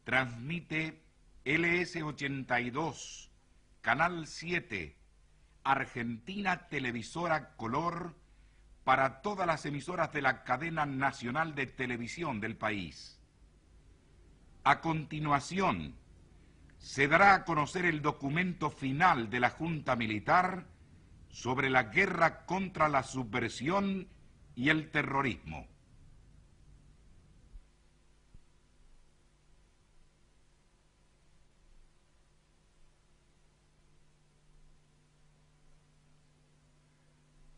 Transmite LS82, Canal 7, Argentina Televisora Color, para todas las emisoras de la cadena nacional de televisión del país. A continuación, se dará a conocer el documento final de la Junta Militar sobre la guerra contra la subversión y el terrorismo.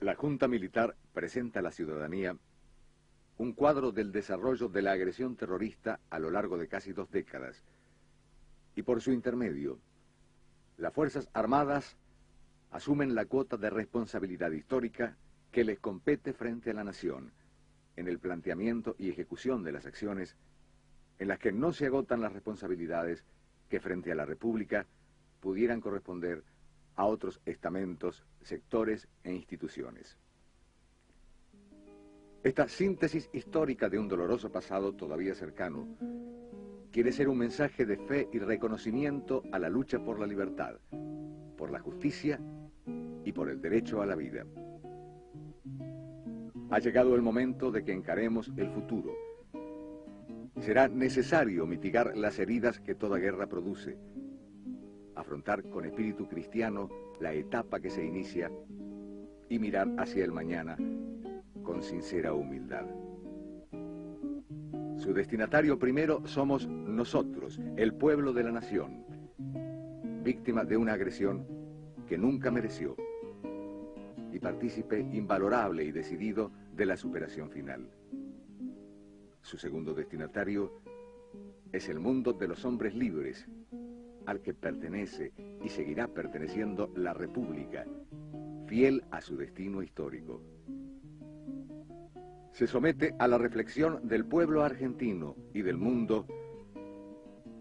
La Junta Militar presenta a la ciudadanía un cuadro del desarrollo de la agresión terrorista a lo largo de casi 2 décadas, y por su intermedio, las Fuerzas Armadas asumen la cuota de responsabilidad histórica que les compete frente a la nación, en el planteamiento y ejecución de las acciones en las que no se agotan las responsabilidades que frente a la República pudieran corresponder a otros estamentos, sectores e instituciones. Esta síntesis histórica de un doloroso pasado todavía cercano quiere ser un mensaje de fe y reconocimiento a la lucha por la libertad, por la justicia y por el derecho a la vida. Ha llegado el momento de que encaremos el futuro. Será necesario mitigar las heridas que toda guerra produce, afrontar con espíritu cristiano la etapa que se inicia y mirar hacia el mañana con sincera humildad. Su destinatario primero somos nosotros, el pueblo de la nación, víctima de una agresión que nunca mereció y partícipe invalorable y decidido de la superación final. Su segundo destinatario es el mundo de los hombres libres, al que pertenece y seguirá perteneciendo la República, fiel a su destino histórico. Se somete a la reflexión del pueblo argentino y del mundo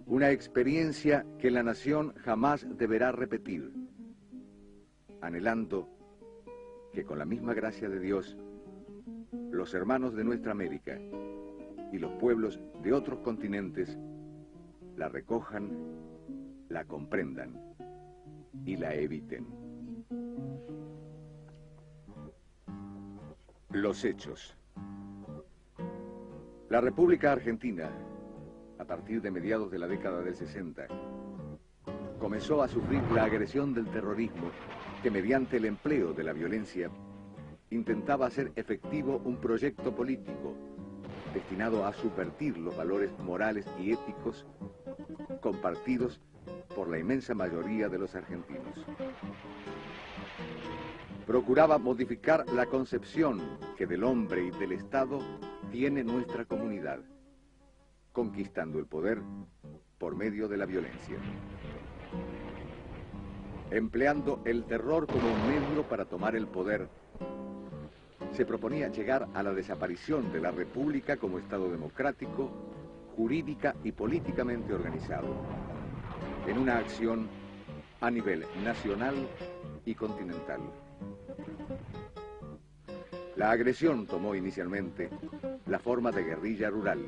una experiencia que la nación jamás deberá repetir, anhelando que con la misma gracia de Dios, los hermanos de nuestra América y los pueblos de otros continentes la recojan, la comprendan y la eviten. Los hechos. La República Argentina, a partir de mediados de la década del 60, comenzó a sufrir la agresión del terrorismo que, mediante el empleo de la violencia, intentaba hacer efectivo un proyecto político destinado a subvertir los valores morales y éticos compartidos por la inmensa mayoría de los argentinos. Procuraba modificar la concepción que del hombre y del Estado tiene nuestra comunidad, conquistando el poder por medio de la violencia, empleando el terror como un medio para tomar el poder. Se proponía llegar a la desaparición de la República como Estado democrático, jurídica y políticamente organizado, en una acción a nivel nacional y continental. La agresión tomó inicialmente la forma de guerrilla rural,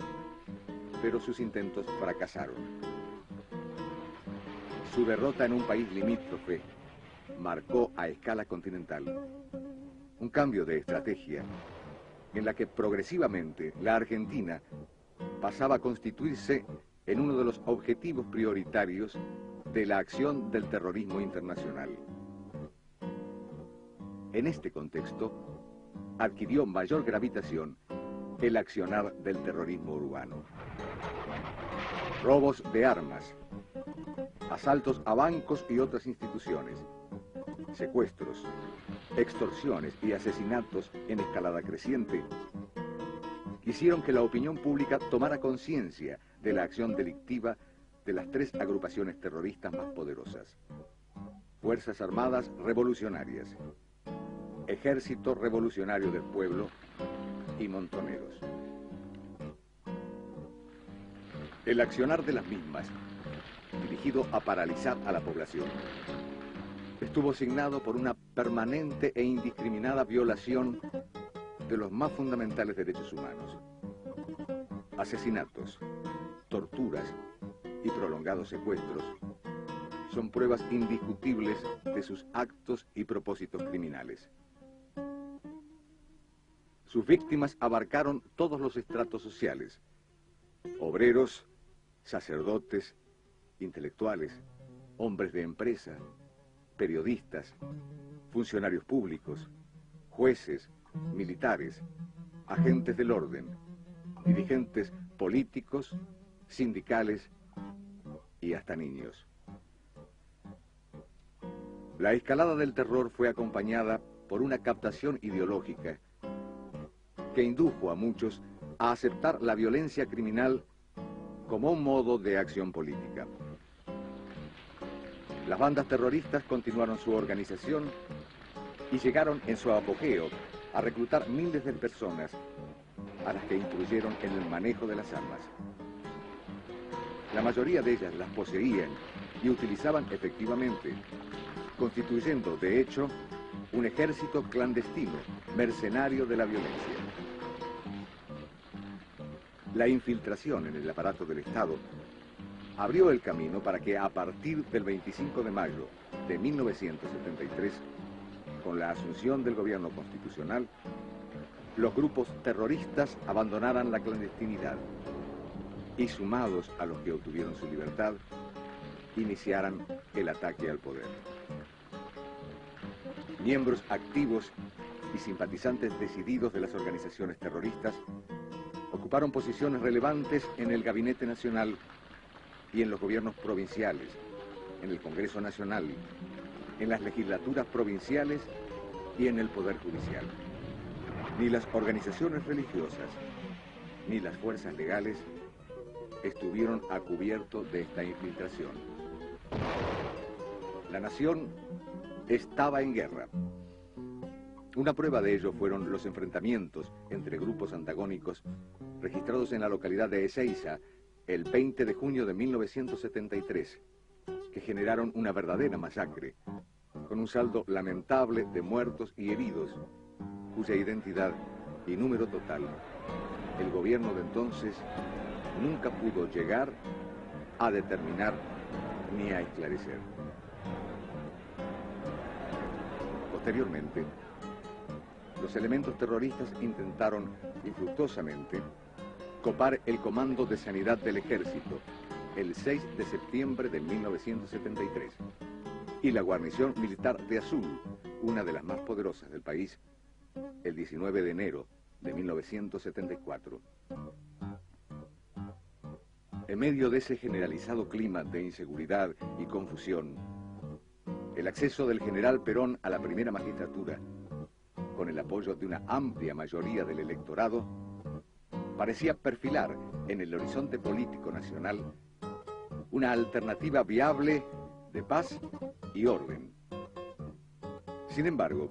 pero sus intentos fracasaron. Su derrota en un país limítrofe marcó a escala continental un cambio de estrategia en la que progresivamente la Argentina pasaba a constituirse en uno de los objetivos prioritarios de la acción del terrorismo internacional. En este contexto, adquirió mayor gravitación el accionar del terrorismo urbano. Robos de armas, asaltos a bancos y otras instituciones, secuestros, extorsiones y asesinatos en escalada creciente hicieron que la opinión pública tomara conciencia de la acción delictiva de las 3 agrupaciones terroristas más poderosas: Fuerzas Armadas Revolucionarias, Ejército Revolucionario del Pueblo y Montoneros. El accionar de las mismas, dirigido a paralizar a la población, estuvo signado por una permanente e indiscriminada violación de los más fundamentales derechos humanos: asesinatos, torturas, y prolongados secuestros son pruebas indiscutibles de sus actos y propósitos criminales. Sus víctimas abarcaron todos los estratos sociales: obreros, sacerdotes, intelectuales, hombres de empresa, periodistas, funcionarios públicos, jueces, militares, agentes del orden, dirigentes políticos, sindicales y hasta niños. La escalada del terror fue acompañada por una captación ideológica que indujo a muchos a aceptar la violencia criminal como un modo de acción política. Las bandas terroristas continuaron su organización y llegaron en su apogeo a reclutar miles de personas a las que instruyeron en el manejo de las armas. La mayoría de ellas las poseían y utilizaban efectivamente, constituyendo de hecho un ejército clandestino, mercenario de la violencia. La infiltración en el aparato del Estado abrió el camino para que a partir del 25 de mayo de 1973, con la asunción del gobierno constitucional, los grupos terroristas abandonaran la clandestinidad y, sumados a los que obtuvieron su libertad, iniciaran el ataque al poder. Miembros activos y simpatizantes decididos de las organizaciones terroristas ocuparon posiciones relevantes en el Gabinete Nacional y en los gobiernos provinciales, en el Congreso Nacional, en las legislaturas provinciales y en el Poder Judicial. Ni las organizaciones religiosas ni las fuerzas legales estuvieron a cubierto de esta infiltración. La nación estaba en guerra. Una prueba de ello fueron los enfrentamientos entre grupos antagónicos registrados en la localidad de Ezeiza el 20 de junio de 1973, que generaron una verdadera masacre, con un saldo lamentable de muertos y heridos, cuya identidad y número total el gobierno de entonces nunca pudo llegar a determinar ni a esclarecer. Posteriormente, los elementos terroristas intentaron infructuosamente copar el Comando de Sanidad del Ejército el 6 de septiembre de 1973 y la guarnición militar de Azul, una de las más poderosas del país, el 19 de enero de 1974. En medio de ese generalizado clima de inseguridad y confusión, el acceso del general Perón a la primera magistratura, con el apoyo de una amplia mayoría del electorado, parecía perfilar en el horizonte político nacional una alternativa viable de paz y orden. Sin embargo,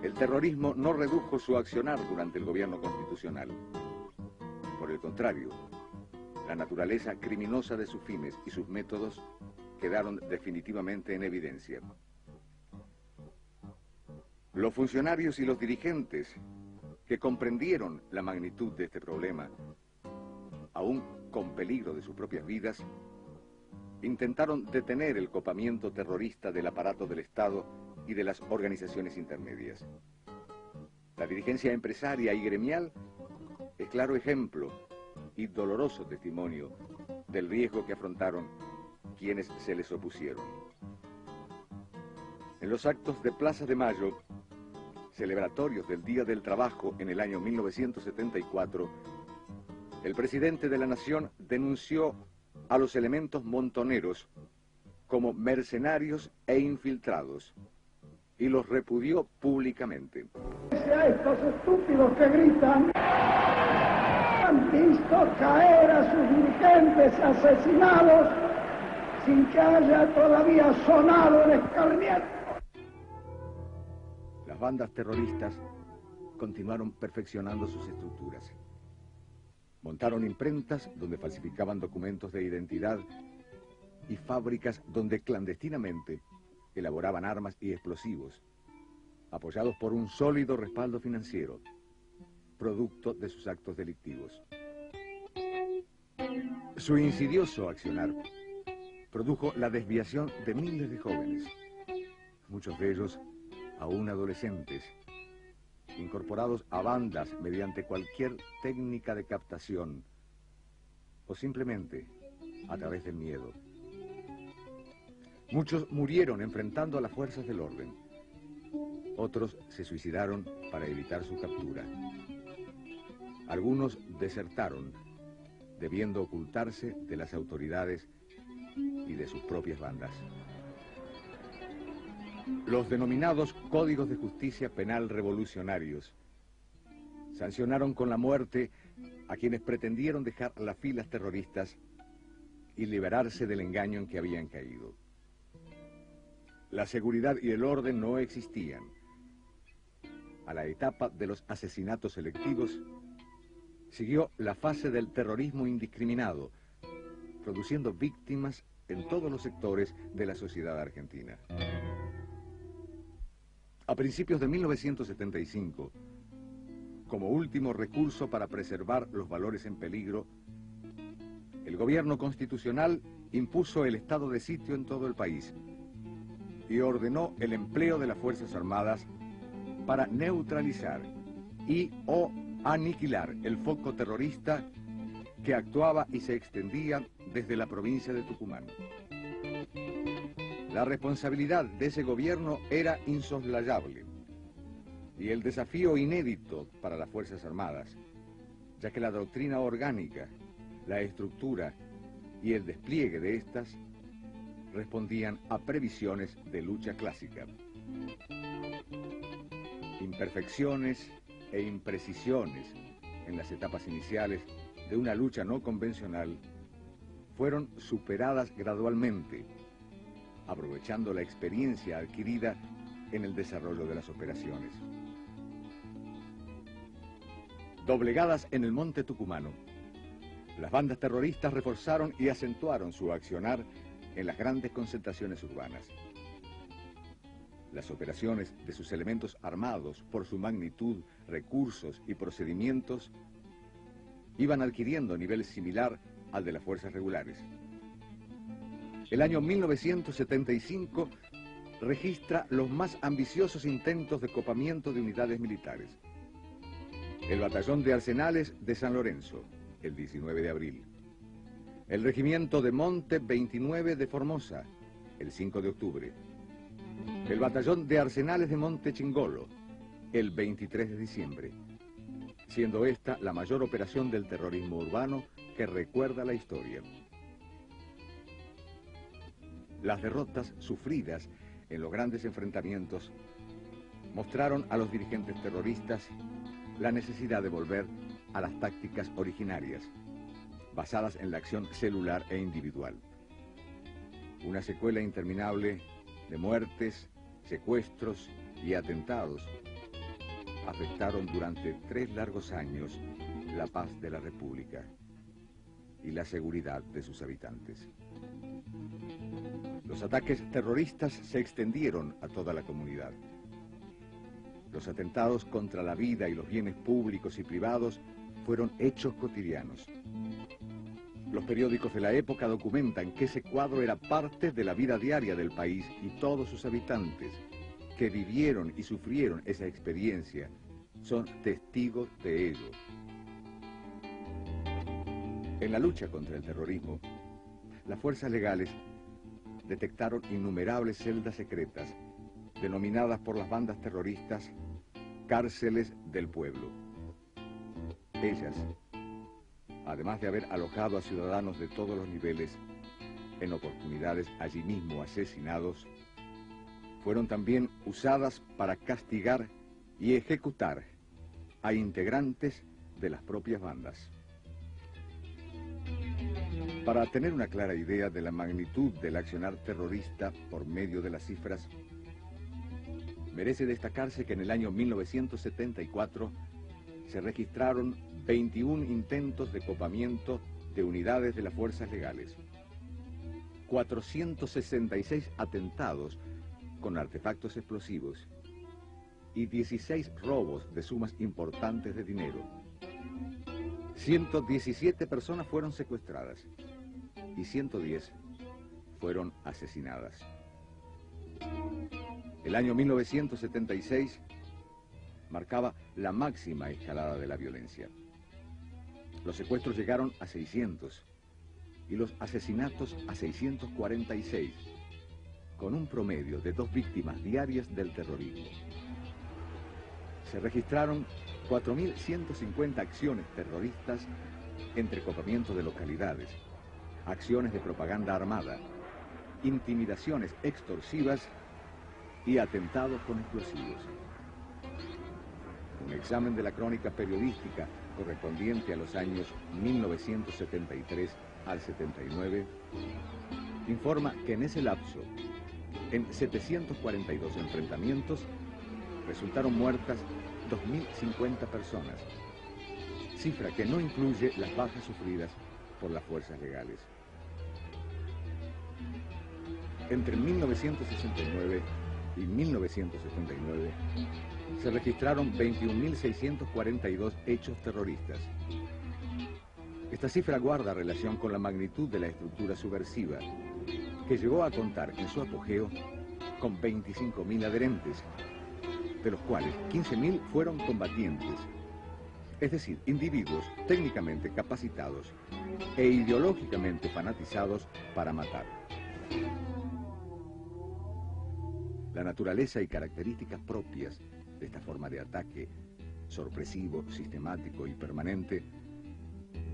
el terrorismo no redujo su accionar durante el gobierno constitucional. Por el contrario, la naturaleza criminosa de sus fines y sus métodos quedaron definitivamente en evidencia. Los funcionarios y los dirigentes que comprendieron la magnitud de este problema, aún con peligro de sus propias vidas, intentaron detener el copamiento terrorista del aparato del Estado y de las organizaciones intermedias. La dirigencia empresaria y gremial es claro ejemplo y doloroso testimonio del riesgo que afrontaron quienes se les opusieron. En los actos de Plaza de Mayo, celebratorios del Día del Trabajo en el año 1974, el presidente de la Nación denunció a los elementos montoneros como mercenarios e infiltrados y los repudió públicamente. A estos estúpidos que gritan, han visto caer a sus dirigentes asesinados sin que haya todavía sonado el escarmiento. Las bandas terroristas continuaron perfeccionando sus estructuras. Montaron imprentas donde falsificaban documentos de identidad y fábricas donde clandestinamente elaboraban armas y explosivos, apoyados por un sólido respaldo financiero, producto de sus actos delictivos. Su insidioso accionar produjo la desviación de miles de jóvenes, muchos de ellos aún adolescentes, incorporados a bandas mediante cualquier técnica de captación o simplemente a través del miedo. Muchos murieron enfrentando a las fuerzas del orden. Otros se suicidaron para evitar su captura. Algunos desertaron, debiendo ocultarse de las autoridades y de sus propias bandas. Los denominados Códigos de Justicia Penal Revolucionarios sancionaron con la muerte a quienes pretendieron dejar las filas terroristas y liberarse del engaño en que habían caído. La seguridad y el orden no existían. A la etapa de los asesinatos selectivos siguió la fase del terrorismo indiscriminado, produciendo víctimas en todos los sectores de la sociedad argentina. A principios de 1975, como último recurso para preservar los valores en peligro, el gobierno constitucional impuso el estado de sitio en todo el país y ordenó el empleo de las Fuerzas Armadas para neutralizar o aniquilar el foco terrorista que actuaba y se extendía desde la provincia de Tucumán. La responsabilidad de ese gobierno era insoslayable y el desafío inédito para las Fuerzas Armadas, ya que la doctrina orgánica, la estructura y el despliegue de estas respondían a previsiones de lucha clásica. Imperfecciones e imprecisiones en las etapas iniciales de una lucha no convencional fueron superadas gradualmente, aprovechando la experiencia adquirida en el desarrollo de las operaciones. Doblegadas en el monte tucumano, las bandas terroristas reforzaron y acentuaron su accionar en las grandes concentraciones urbanas. Las operaciones de sus elementos armados, por su magnitud, recursos y procedimientos, iban adquiriendo nivel similar al de las fuerzas regulares. El año 1975 registra los más ambiciosos intentos de copamiento de unidades militares. El Batallón de Arsenales de San Lorenzo, el 19 de abril. El Regimiento de Monte 29 de Formosa, el 5 de octubre. El Batallón de Arsenales de Monte Chingolo, el 23 de diciembre, siendo esta la mayor operación del terrorismo urbano que recuerda la historia. Las derrotas sufridas en los grandes enfrentamientos mostraron a los dirigentes terroristas la necesidad de volver a las tácticas originarias, basadas en la acción celular e individual. Una secuela interminable de muertes, secuestros y atentados afectaron durante 3 largos años la paz de la República y la seguridad de sus habitantes. Los ataques terroristas se extendieron a toda la comunidad. Los atentados contra la vida y los bienes públicos y privados fueron hechos cotidianos. Los periódicos de la época documentan que ese cuadro era parte de la vida diaria del país y todos sus habitantes, que vivieron y sufrieron esa experiencia, son testigos de ello. En la lucha contra el terrorismo, las fuerzas legales detectaron innumerables celdas secretas, denominadas por las bandas terroristas cárceles del pueblo. Ellas, además de haber alojado a ciudadanos de todos los niveles, en oportunidades allí mismo asesinados, fueron también usadas para castigar y ejecutar a integrantes de las propias bandas. Para tener una clara idea de la magnitud del accionar terrorista por medio de las cifras, merece destacarse que en el año 1974 se registraron 21 intentos de copamiento de unidades de las fuerzas legales, 466 atentados con artefactos explosivos y 16 robos de sumas importantes de dinero. 117 personas fueron secuestradas y 110 fueron asesinadas. El año 1976 marcaba la máxima escalada de la violencia. Los secuestros llegaron a 600 y los asesinatos a 646, con un promedio de 2 víctimas diarias del terrorismo. Se registraron 4.150 acciones terroristas entre copamiento de localidades, acciones de propaganda armada, intimidaciones extorsivas y atentados con explosivos. Un examen de la crónica periodística correspondiente a los años 1973 al 79 informa que en ese lapso, en 742 enfrentamientos, resultaron muertas 2.050 personas, cifra que no incluye las bajas sufridas por las fuerzas legales. Entre 1969 y 1979 se registraron 21.642 hechos terroristas. Esta cifra guarda relación con la magnitud de la estructura subversiva, que llegó a contar en su apogeo con 25.000 adherentes, de los cuales 15.000 fueron combatientes, es decir, individuos técnicamente capacitados e ideológicamente fanatizados para matar. La naturaleza y características propias de esta forma de ataque, sorpresivo, sistemático y permanente,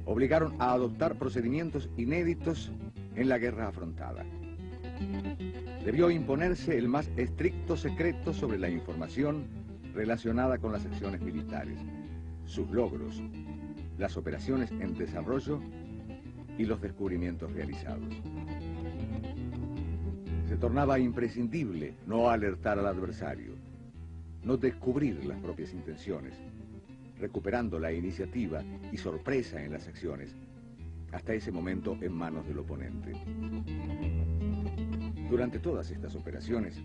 obligaron a adoptar procedimientos inéditos en la guerra afrontada. Debió imponerse el más estricto secreto sobre la información relacionada con las acciones militares, sus logros, las operaciones en desarrollo y los descubrimientos realizados. Se tornaba imprescindible no alertar al adversario, no descubrir las propias intenciones, recuperando la iniciativa y sorpresa en las acciones, hasta ese momento en manos del oponente. Durante todas estas operaciones,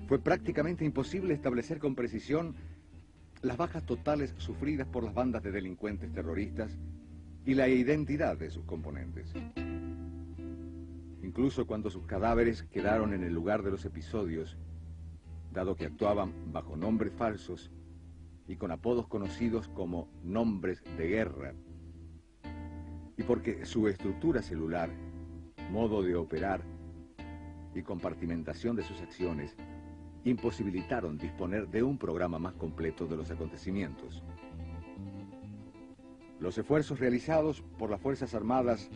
fue prácticamente imposible establecer con precisión las bajas totales sufridas por las bandas de delincuentes terroristas y la identidad de sus componentes. Incluso cuando sus cadáveres quedaron en el lugar de los episodios, dado que actuaban bajo nombres falsos y con apodos conocidos como nombres de guerra, y porque su estructura celular, modo de operar y compartimentación de sus acciones imposibilitaron disponer de un programa más completo de los acontecimientos. Los esfuerzos realizados por las Fuerzas Armadas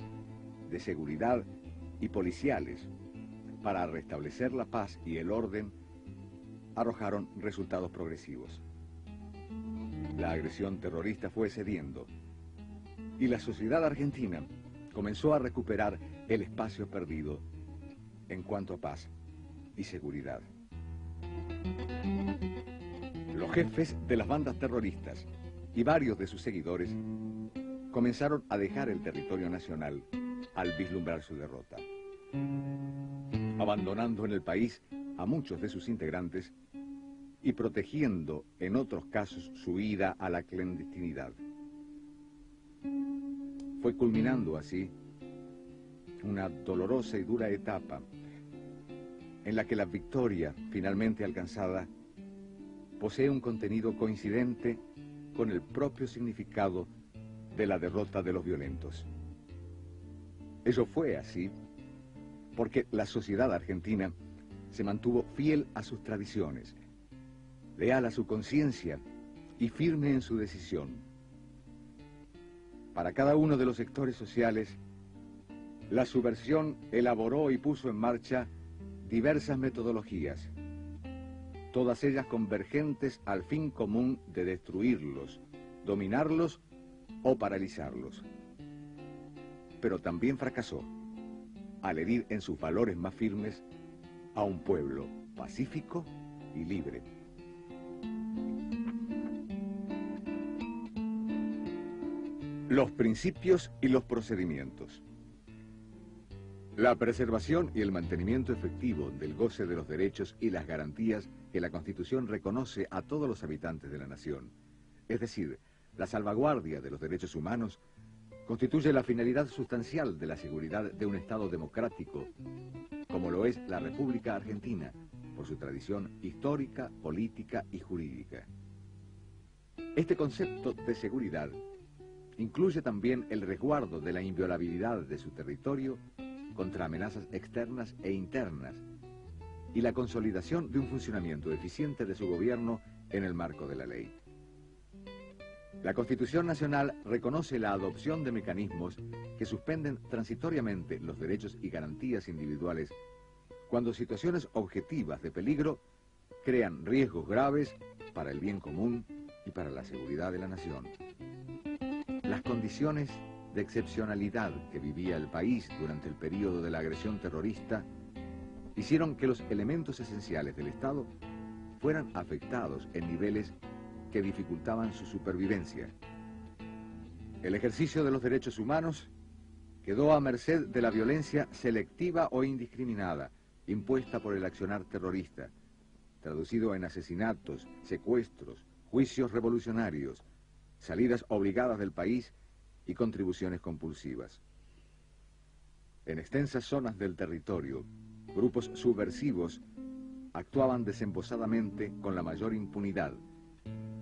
de Seguridad y policiales para restablecer la paz y el orden arrojaron resultados progresivos. La agresión terrorista fue cediendo y la sociedad argentina comenzó a recuperar el espacio perdido en cuanto a paz y seguridad. Los jefes de las bandas terroristas y varios de sus seguidores comenzaron a dejar el territorio nacional al vislumbrar su derrota, abandonando en el país a muchos de sus integrantes y protegiendo en otros casos su ida a la clandestinidad. Fue culminando así una dolorosa y dura etapa en la que la victoria finalmente alcanzada posee un contenido coincidente con el propio significado de la derrota de los violentos. Ello fue así porque la sociedad argentina se mantuvo fiel a sus tradiciones, leal a su conciencia y firme en su decisión. Para cada uno de los sectores sociales, la subversión elaboró y puso en marcha diversas metodologías, todas ellas convergentes al fin común de destruirlos, dominarlos o paralizarlos. Pero también fracasó al herir en sus valores más firmes a un pueblo pacífico y libre. Los principios y los procedimientos. La preservación y el mantenimiento efectivo del goce de los derechos y las garantías que la Constitución reconoce a todos los habitantes de la nación, es decir, la salvaguardia de los derechos humanos, constituye la finalidad sustancial de la seguridad de un Estado democrático, como lo es la República Argentina, por su tradición histórica, política y jurídica. Este concepto de seguridad incluye también el resguardo de la inviolabilidad de su territorio contra amenazas externas e internas y la consolidación de un funcionamiento eficiente de su gobierno en el marco de la ley. La Constitución Nacional reconoce la adopción de mecanismos que suspenden transitoriamente los derechos y garantías individuales cuando situaciones objetivas de peligro crean riesgos graves para el bien común y para la seguridad de la nación. Las condiciones de excepcionalidad que vivía el país durante el período de la agresión terrorista hicieron que los elementos esenciales del Estado fueran afectados en niveles que dificultaban su supervivencia. El ejercicio de los derechos humanos quedó a merced de la violencia selectiva o indiscriminada impuesta por el accionar terrorista, traducido en asesinatos, secuestros, juicios revolucionarios, salidas obligadas del país y contribuciones compulsivas. En extensas zonas del territorio, grupos subversivos actuaban desembosadamente con la mayor impunidad,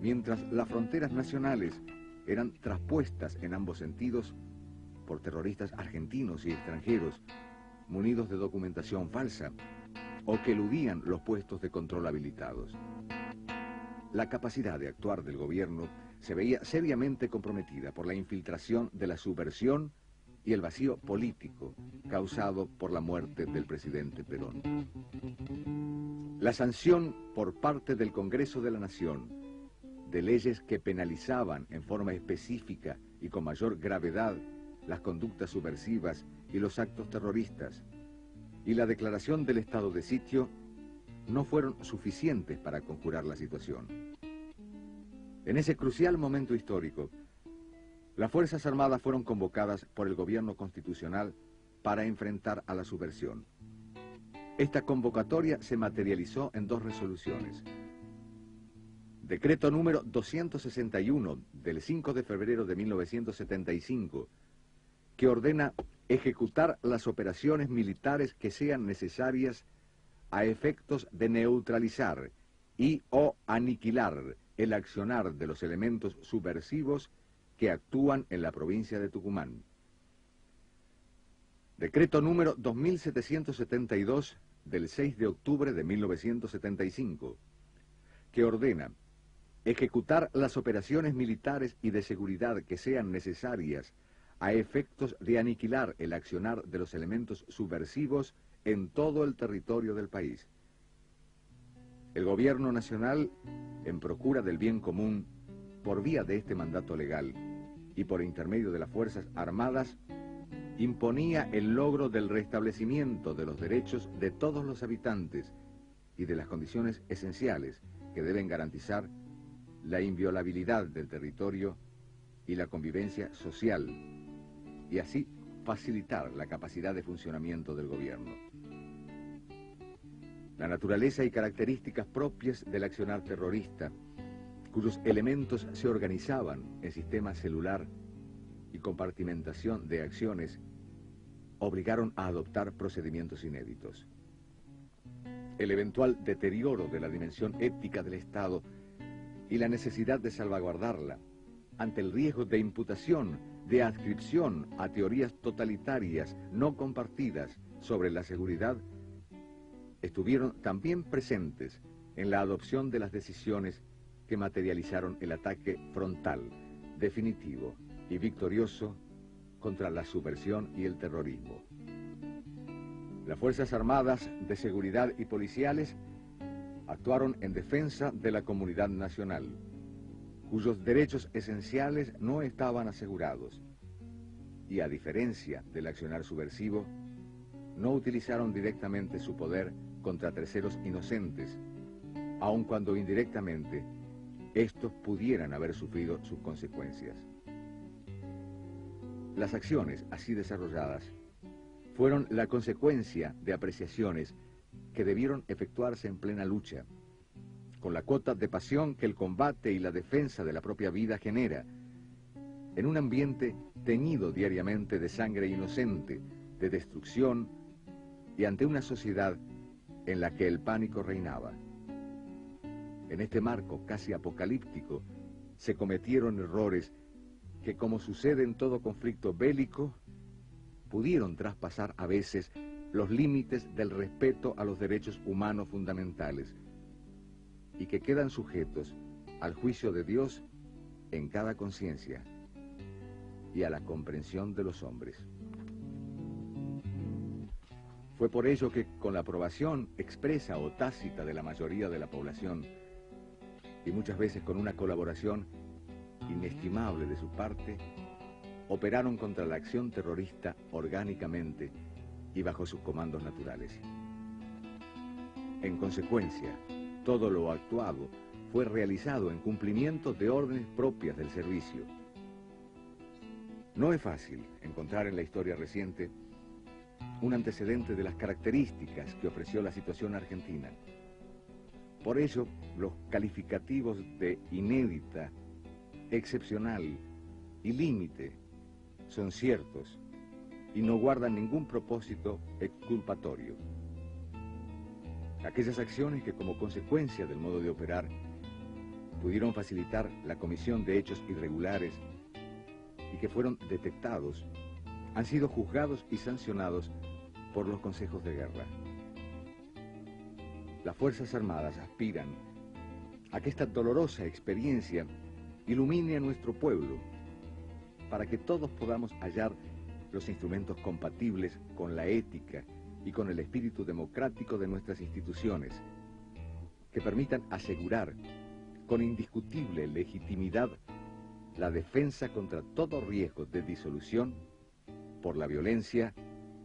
mientras las fronteras nacionales eran traspuestas en ambos sentidos por terroristas argentinos y extranjeros, munidos de documentación falsa, o que eludían los puestos de control habilitados. La capacidad de actuar del gobierno se veía seriamente comprometida por la infiltración de la subversión y el vacío político causado por la muerte del presidente Perón. La sanción por parte del Congreso de la Nación de leyes que penalizaban en forma específica y con mayor gravedad las conductas subversivas y los actos terroristas, y la declaración del estado de sitio no fueron suficientes para conjurar la situación. En ese crucial momento histórico, las Fuerzas Armadas fueron convocadas por el gobierno constitucional para enfrentar a la subversión. Esta convocatoria se materializó en dos resoluciones. Decreto número 261 del 5 de febrero de 1975, que ordena ejecutar las operaciones militares que sean necesarias a efectos de neutralizar y o aniquilar el accionar de los elementos subversivos que actúan en la provincia de Tucumán. Decreto número 2772 del 6 de octubre de 1975, que ordena ejecutar las operaciones militares y de seguridad que sean necesarias a efectos de aniquilar el accionar de los elementos subversivos en todo el territorio del país. El gobierno nacional, en procura del bien común, por vía de este mandato legal y por intermedio de las Fuerzas Armadas, imponía el logro del restablecimiento de los derechos de todos los habitantes y de las condiciones esenciales que deben garantizar la inviolabilidad del territorio y la convivencia social, y así facilitar la capacidad de funcionamiento del gobierno. La naturaleza y características propias del accionar terrorista, cuyos elementos se organizaban en sistema celular y compartimentación de acciones, obligaron a adoptar procedimientos inéditos. El eventual deterioro de la dimensión ética del Estado y la necesidad de salvaguardarla ante el riesgo de imputación, de adscripción a teorías totalitarias no compartidas sobre la seguridad, estuvieron también presentes en la adopción de las decisiones que materializaron el ataque frontal, definitivo y victorioso contra la subversión y el terrorismo. Las Fuerzas Armadas de Seguridad y policiales actuaron en defensa de la comunidad nacional, cuyos derechos esenciales no estaban asegurados, y a diferencia del accionar subversivo, no utilizaron directamente su poder contra terceros inocentes, aun cuando indirectamente estos pudieran haber sufrido sus consecuencias. Las acciones así desarrolladas fueron la consecuencia de apreciaciones que debieron efectuarse en plena lucha, con la cuota de pasión que el combate y la defensa de la propia vida genera, en un ambiente teñido diariamente de sangre inocente, de destrucción, y ante una sociedad en la que el pánico reinaba. En este marco casi apocalíptico se cometieron errores que, como sucede en todo conflicto bélico, pudieron traspasar a veces los límites del respeto a los derechos humanos fundamentales y que quedan sujetos al juicio de Dios en cada conciencia y a la comprensión de los hombres. Fue por ello que, con la aprobación expresa o tácita de la mayoría de la población, y muchas veces con una colaboración inestimable de su parte, operaron contra la acción terrorista orgánicamente y bajo sus comandos naturales. En consecuencia, todo lo actuado fue realizado en cumplimiento de órdenes propias del servicio. No es fácil encontrar en la historia reciente un antecedente de las características que ofreció la situación argentina. Por ello, los calificativos de inédita, excepcional y límite son ciertos y no guardan ningún propósito exculpatorio. Aquellas acciones que, como consecuencia del modo de operar, pudieron facilitar la comisión de hechos irregulares y que fueron detectados, han sido juzgados y sancionados por los consejos de guerra. Las Fuerzas Armadas aspiran a que esta dolorosa experiencia ilumine a nuestro pueblo, para que todos podamos hallar los instrumentos compatibles con la ética y con el espíritu democrático de nuestras instituciones, que permitan asegurar con indiscutible legitimidad la defensa contra todo riesgo de disolución por la violencia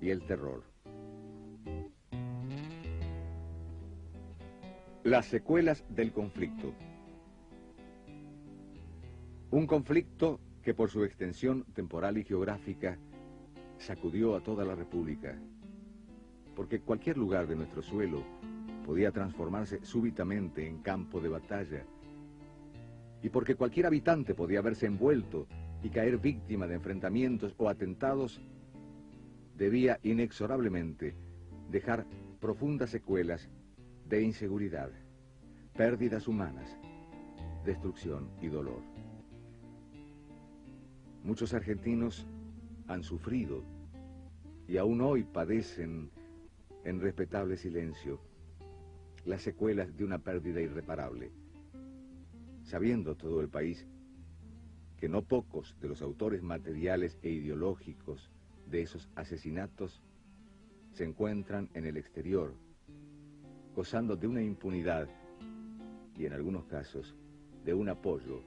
y el terror. Las secuelas del conflicto. Un conflicto que por su extensión temporal y geográfica sacudió a toda la República, porque cualquier lugar de nuestro suelo podía transformarse súbitamente en campo de batalla, y porque cualquier habitante podía verse envuelto y caer víctima de enfrentamientos o atentados, debía inexorablemente dejar profundas secuelas de inseguridad, pérdidas humanas, destrucción y dolor. Muchos argentinos han sufrido y aún hoy padecen en respetable silencio las secuelas de una pérdida irreparable, sabiendo todo el país que no pocos de los autores materiales e ideológicos de esos asesinatos se encuentran en el exterior, gozando de una impunidad y en algunos casos de un apoyo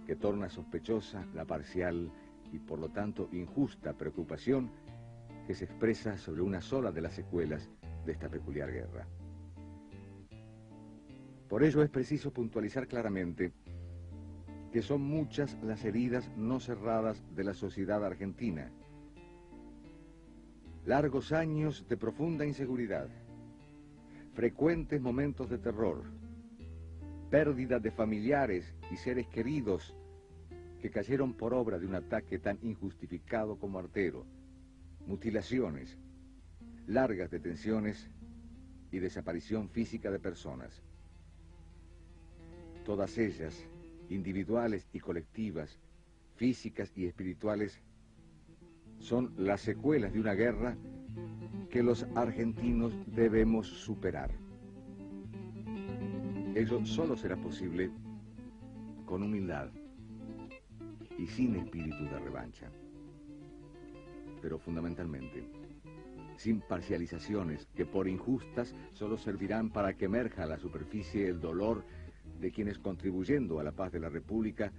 que torna sospechosa la parcial y por lo tanto injusta preocupación que se expresa sobre una sola de las secuelas de esta peculiar guerra. Por ello es preciso puntualizar claramente que son muchas las heridas no cerradas de la sociedad argentina. Largos años de profunda inseguridad, frecuentes momentos de terror, pérdida de familiares y seres queridos que cayeron por obra de un ataque tan injustificado como artero, mutilaciones, largas detenciones y desaparición física de personas. Todas ellas, individuales y colectivas, físicas y espirituales, son las secuelas de una guerra que los argentinos debemos superar. Ello solo será posible con humildad y sin espíritu de revancha. Pero fundamentalmente, sin parcializaciones que por injustas solo servirán para que emerja a la superficie el dolor de quienes, contribuyendo a la paz de la República,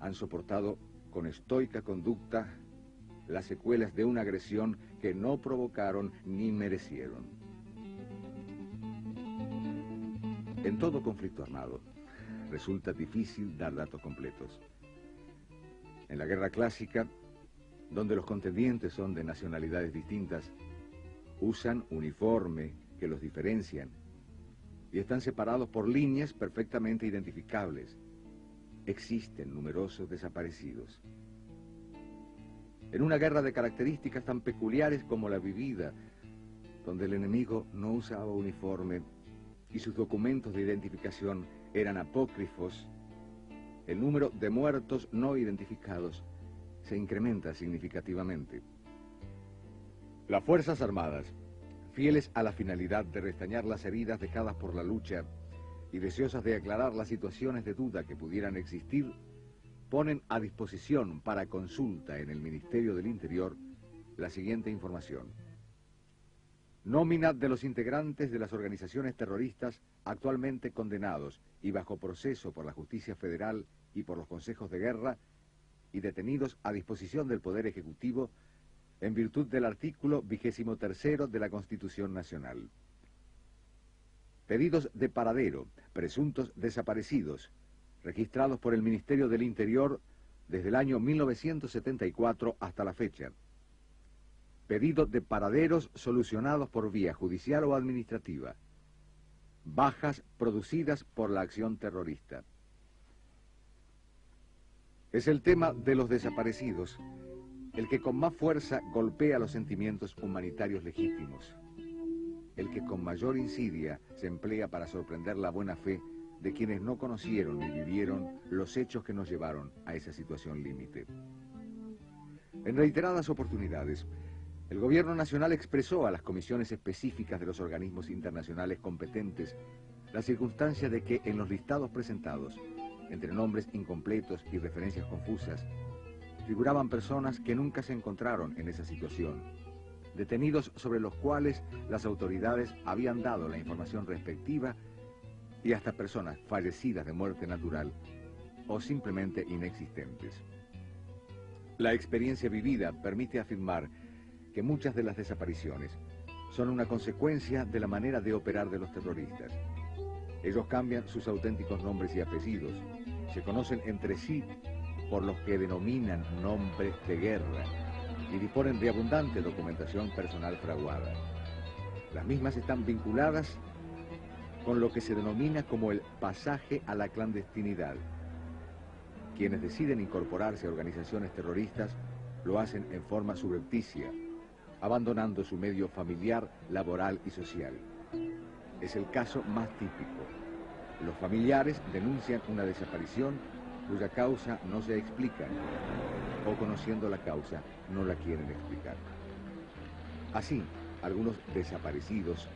han soportado con estoica conducta las secuelas de una agresión que no provocaron ni merecieron. En todo conflicto armado resulta difícil dar datos completos. En la guerra clásica, donde los contendientes son de nacionalidades distintas, usan uniforme que los diferencian y están separados por líneas perfectamente identificables. Existen numerosos desaparecidos. en una guerra de características tan peculiares como la vivida, donde el enemigo no usaba uniforme y sus documentos de identificación eran apócrifos, el número de muertos no identificados se incrementa significativamente. Las Fuerzas Armadas, fieles a la finalidad de restañar las heridas dejadas por la lucha y deseosas de aclarar las situaciones de duda que pudieran existir, ponen a disposición para consulta en el Ministerio del Interior la siguiente información. Nómina de los integrantes de las organizaciones terroristas actualmente condenados y bajo proceso por la Justicia Federal y por los consejos de guerra y detenidos a disposición del Poder Ejecutivo en virtud del artículo 23 de la Constitución Nacional. Pedidos de paradero, presuntos desaparecidos, registrados por el Ministerio del Interior desde el año 1974 hasta la fecha. Pedidos de paraderos solucionados por vía judicial o administrativa. Bajas producidas por la acción terrorista. Es el tema de los desaparecidos el que con más fuerza golpea los sentimientos humanitarios legítimos, el que con mayor insidia se emplea para sorprender la buena fe de quienes no conocieron ni vivieron los hechos que nos llevaron a esa situación límite. En reiteradas oportunidades, el Gobierno Nacional expresó a las comisiones específicas de los organismos internacionales competentes la circunstancia de que en los listados presentados, entre nombres incompletos y referencias confusas, figuraban personas que nunca se encontraron en esa situación, detenidos sobre los cuales las autoridades habían dado la información respectiva y hasta personas fallecidas de muerte natural o simplemente inexistentes. La experiencia vivida permite afirmar que muchas de las desapariciones son una consecuencia de la manera de operar de los terroristas. Ellos cambian sus auténticos nombres y apellidos, se conocen entre sí por los que denominan nombres de guerra y disponen de abundante documentación personal fraguada. Las mismas están vinculadas con lo que se denomina como el pasaje a la clandestinidad. Quienes deciden incorporarse a organizaciones terroristas lo hacen en forma subrepticia, abandonando su medio familiar, laboral y social. Es el caso más típico. Los familiares denuncian una desaparición cuya causa no se explica, o conociendo la causa, no la quieren explicar. Así, algunos desaparecidos,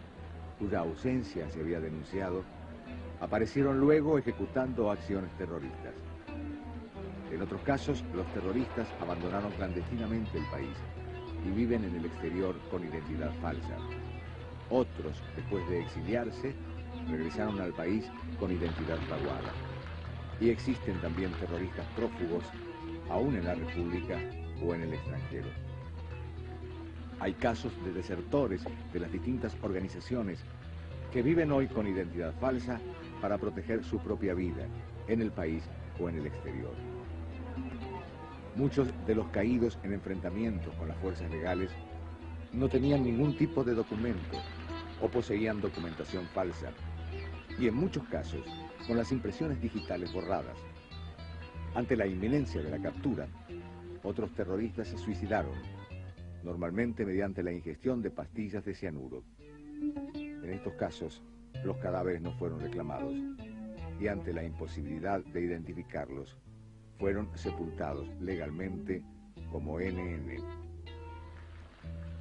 cuya ausencia se había denunciado, aparecieron luego ejecutando acciones terroristas. En otros casos, los terroristas abandonaron clandestinamente el país y viven en el exterior con identidad falsa. Otros, después de exiliarse, regresaron al país con identidad fraguada. Y existen también terroristas prófugos, aún en la República o en el extranjero. Hay casos de desertores de las distintas organizaciones que viven hoy con identidad falsa para proteger su propia vida, en el país o en el exterior. Muchos de los caídos en enfrentamientos con las fuerzas legales no tenían ningún tipo de documento o poseían documentación falsa, y en muchos casos con las impresiones digitales borradas. Ante la inminencia de la captura, otros terroristas se suicidaron, normalmente mediante la ingestión de pastillas de cianuro. En estos casos, los cadáveres no fueron reclamados y ante la imposibilidad de identificarlos, fueron sepultados legalmente como NN.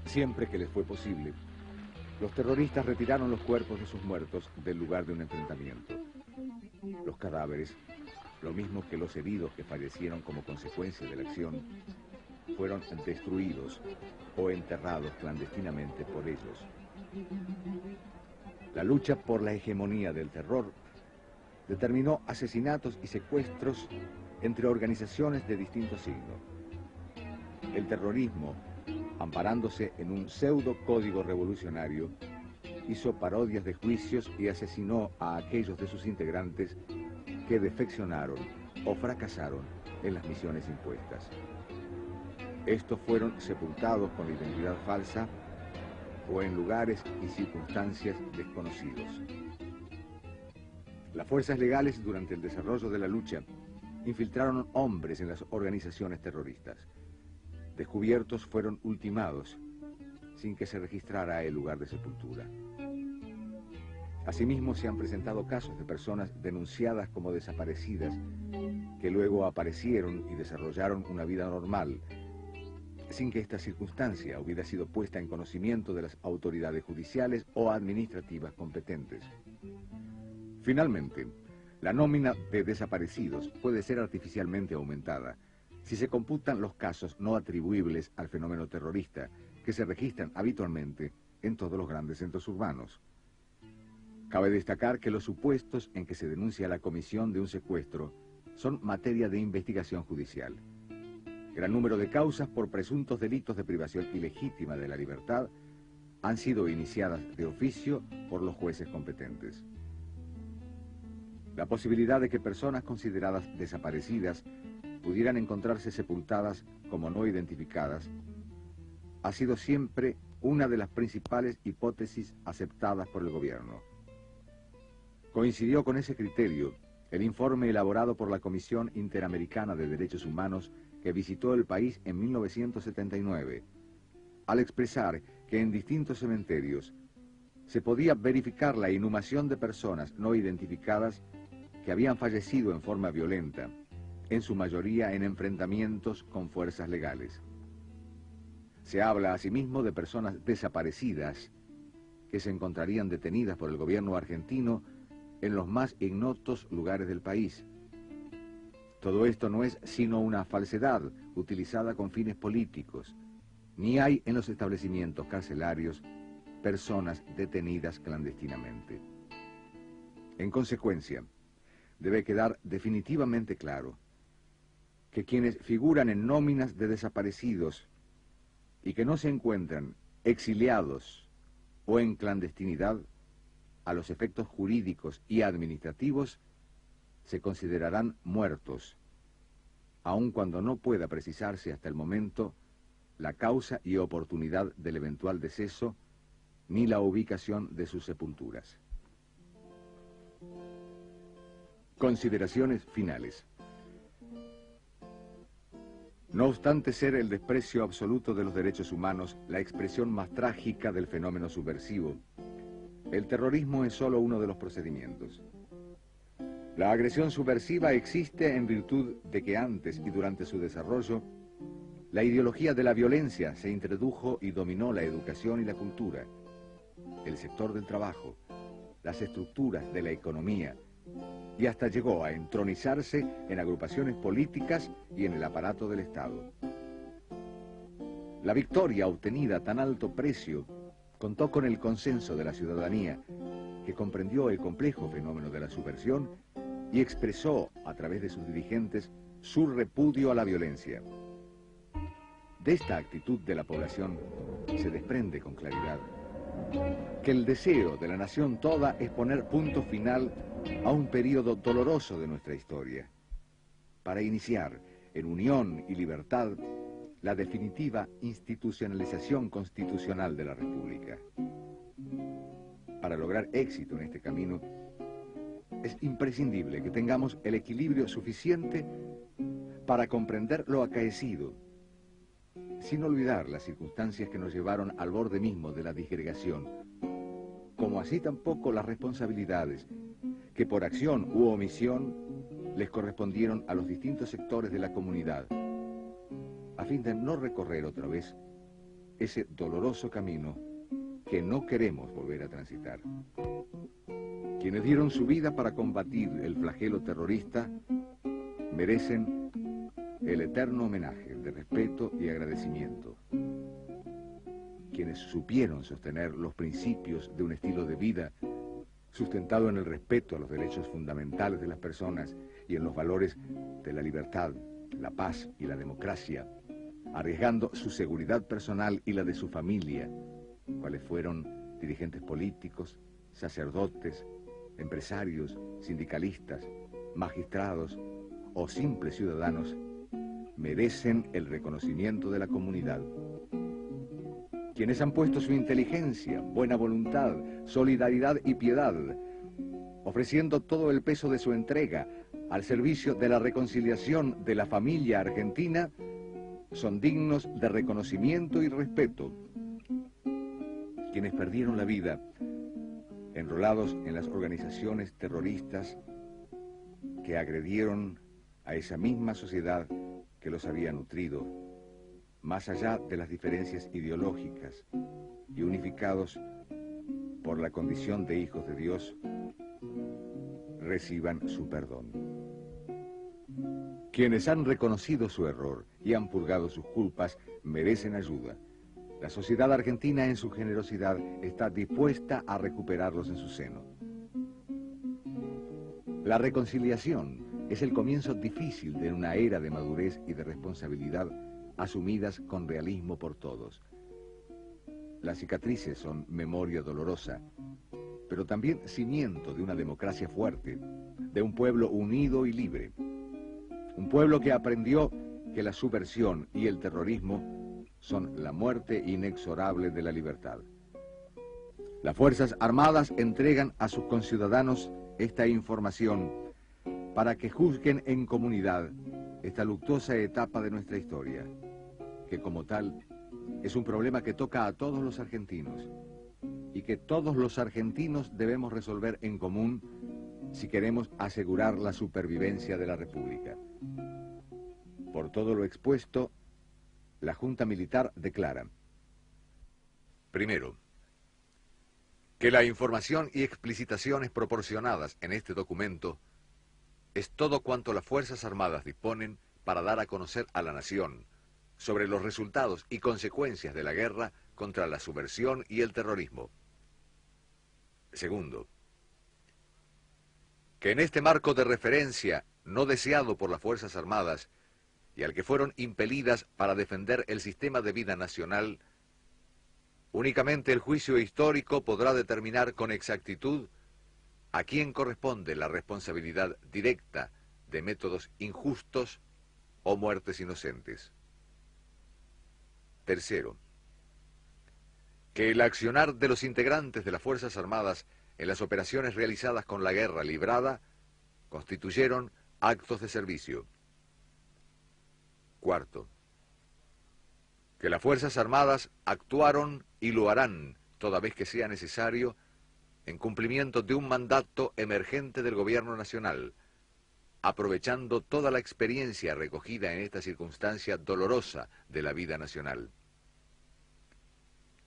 Siempre que les fue posible, los terroristas retiraron los cuerpos de sus muertos del lugar de un enfrentamiento. Los cadáveres, lo mismo que los heridos que fallecieron como consecuencia de la acción, fueron destruidos o enterrados clandestinamente por ellos. La lucha por la hegemonía del terror determinó asesinatos y secuestros entre organizaciones de distinto signo. El terrorismo, amparándose en un pseudo código revolucionario, hizo parodias de juicios y asesinó a aquellos de sus integrantes que defeccionaron o fracasaron en las misiones impuestas. Estos fueron sepultados con identidad falsa o en lugares y circunstancias desconocidos. Las fuerzas legales, durante el desarrollo de la lucha, infiltraron hombres en las organizaciones terroristas. descubiertos fueron ultimados sin que se registrara el lugar de sepultura. Asimismo, se han presentado casos de personas denunciadas como desaparecidas que luego aparecieron y desarrollaron una vida normal, sin que esta circunstancia hubiera sido puesta en conocimiento de las autoridades judiciales o administrativas competentes. Finalmente, la nómina de desaparecidos puede ser artificialmente aumentada si se computan los casos no atribuibles al fenómeno terrorista que se registran habitualmente en todos los grandes centros urbanos. Cabe destacar que los supuestos en que se denuncia la comisión de un secuestro son materia de investigación judicial. Gran número de causas por presuntos delitos de privación ilegítima de la libertad han sido iniciadas de oficio por los jueces competentes. La posibilidad de que personas consideradas desaparecidas pudieran encontrarse sepultadas como no identificadas ha sido siempre una de las principales hipótesis aceptadas por el gobierno. Coincidió con ese criterio el informe elaborado por la Comisión Interamericana de Derechos Humanos que visitó el país en 1979, al expresar que en distintos cementerios se podía verificar la inhumación de personas no identificadas que habían fallecido en forma violenta, en su mayoría en enfrentamientos con fuerzas legales. Se habla asimismo de personas desaparecidas que se encontrarían detenidas por el gobierno argentino en los más ignotos lugares del país. Todo esto no es sino una falsedad utilizada con fines políticos, ni hay en los establecimientos carcelarios personas detenidas clandestinamente. En consecuencia, debe quedar definitivamente claro que quienes figuran en nóminas de desaparecidos y que no se encuentran exiliados o en clandestinidad, a los efectos jurídicos y administrativos, se considerarán muertos, aun cuando no pueda precisarse hasta el momento la causa y oportunidad del eventual deceso, ni la ubicación de sus sepulturas. Consideraciones finales. No obstante ser el desprecio absoluto de los derechos humanos la expresión más trágica del fenómeno subversivo, el terrorismo es solo uno de los procedimientos. La agresión subversiva existe en virtud de que antes y durante su desarrollo, la ideología de la violencia se introdujo y dominó la educación y la cultura, el sector del trabajo, las estructuras de la economía, y hasta llegó a entronizarse en agrupaciones políticas y en el aparato del Estado. La victoria obtenida a tan alto precio contó con el consenso de la ciudadanía, que comprendió el complejo fenómeno de la subversión y expresó, a través de sus dirigentes, su repudio a la violencia. De esta actitud de la población se desprende con claridad que el deseo de la nación toda es poner punto final a un periodo doloroso de nuestra historia, para iniciar, en unión y libertad, la definitiva institucionalización constitucional de la República. Para lograr éxito en este camino, es imprescindible que tengamos el equilibrio suficiente para comprender lo acaecido, sin olvidar las circunstancias que nos llevaron al borde mismo de la disgregación, como así tampoco las responsabilidades que por acción u omisión les correspondieron a los distintos sectores de la comunidad, a fin de no recorrer otra vez ese doloroso camino que no queremos volver a transitar. Quienes dieron su vida para combatir el flagelo terrorista merecen el eterno homenaje de respeto y agradecimiento. Quienes supieron sostener los principios de un estilo de vida sustentado en el respeto a los derechos fundamentales de las personas y en los valores de la libertad, la paz y la democracia, arriesgando su seguridad personal y la de su familia, cuales fueron dirigentes políticos, sacerdotes, empresarios, sindicalistas, magistrados o simples ciudadanos, merecen el reconocimiento de la comunidad. Quienes han puesto su inteligencia, buena voluntad, solidaridad y piedad, ofreciendo todo el peso de su entrega al servicio de la reconciliación de la familia argentina, son dignos de reconocimiento y respeto. Quienes perdieron la vida enrolados en las organizaciones terroristas que agredieron a esa misma sociedad que los había nutrido, más allá de las diferencias ideológicas, y unificados por la condición de hijos de Dios, reciban su perdón. Quienes han reconocido su error y han purgado sus culpas merecen ayuda. La sociedad argentina en su generosidad está dispuesta a recuperarlos en su seno. La reconciliación es el comienzo difícil de una era de madurez y de responsabilidad asumidas con realismo por todos. Las cicatrices son memoria dolorosa, pero también cimiento de una democracia fuerte, de un pueblo unido y libre. Un pueblo que aprendió que la subversión y el terrorismo son la muerte inexorable de la libertad. Las Fuerzas Armadas entregan a sus conciudadanos esta información para que juzguen en comunidad esta luctuosa etapa de nuestra historia, que como tal es un problema que toca a todos los argentinos y que todos los argentinos debemos resolver en común si queremos asegurar la supervivencia de la República. Por todo lo expuesto, la Junta Militar declara: primero, que la información y explicitaciones proporcionadas en este documento es todo cuanto las Fuerzas Armadas disponen para dar a conocer a la nación sobre los resultados y consecuencias de la guerra contra la subversión y el terrorismo. Segundo, que en este marco de referencia no deseado por las Fuerzas Armadas y al que fueron impelidas para defender el sistema de vida nacional, únicamente el juicio histórico podrá determinar con exactitud a quién corresponde la responsabilidad directa de métodos injustos o muertes inocentes. Tercero, que el accionar de los integrantes de las Fuerzas Armadas en las operaciones realizadas con la guerra librada constituyeron actos de servicio. Cuarto, que las Fuerzas Armadas actuaron y lo harán toda vez que sea necesario en cumplimiento de un mandato emergente del Gobierno Nacional, aprovechando toda la experiencia recogida en esta circunstancia dolorosa de la vida nacional.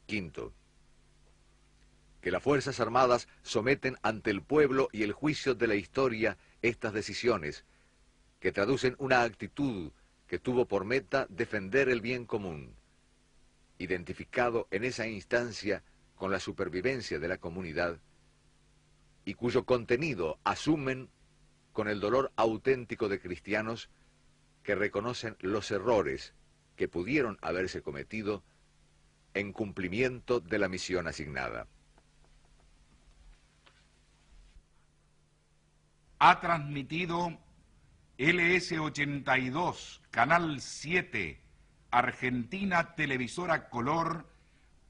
Quinto, que las Fuerzas Armadas someten ante el pueblo y el juicio de la historia estas decisiones, que traducen una actitud que tuvo por meta defender el bien común, identificado en esa instancia con la supervivencia de la comunidad, y cuyo contenido asumen con el dolor auténtico de cristianos que reconocen los errores que pudieron haberse cometido en cumplimiento de la misión asignada. Ha transmitido LS82, Canal 7, Argentina Televisora Color,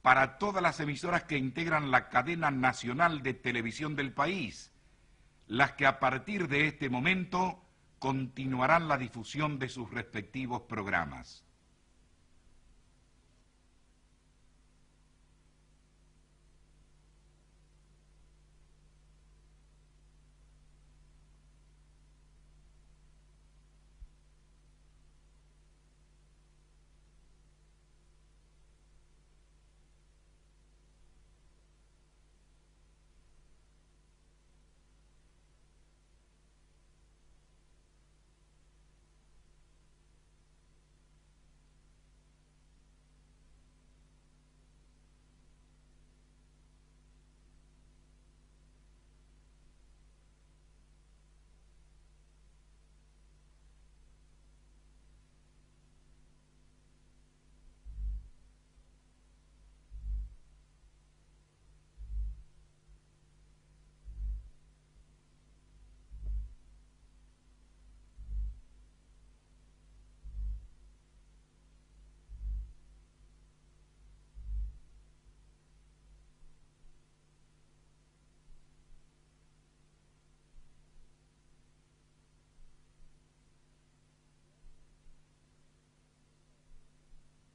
para todas las emisoras que integran la cadena nacional de televisión del país, las que a partir de este momento continuarán la difusión de sus respectivos programas.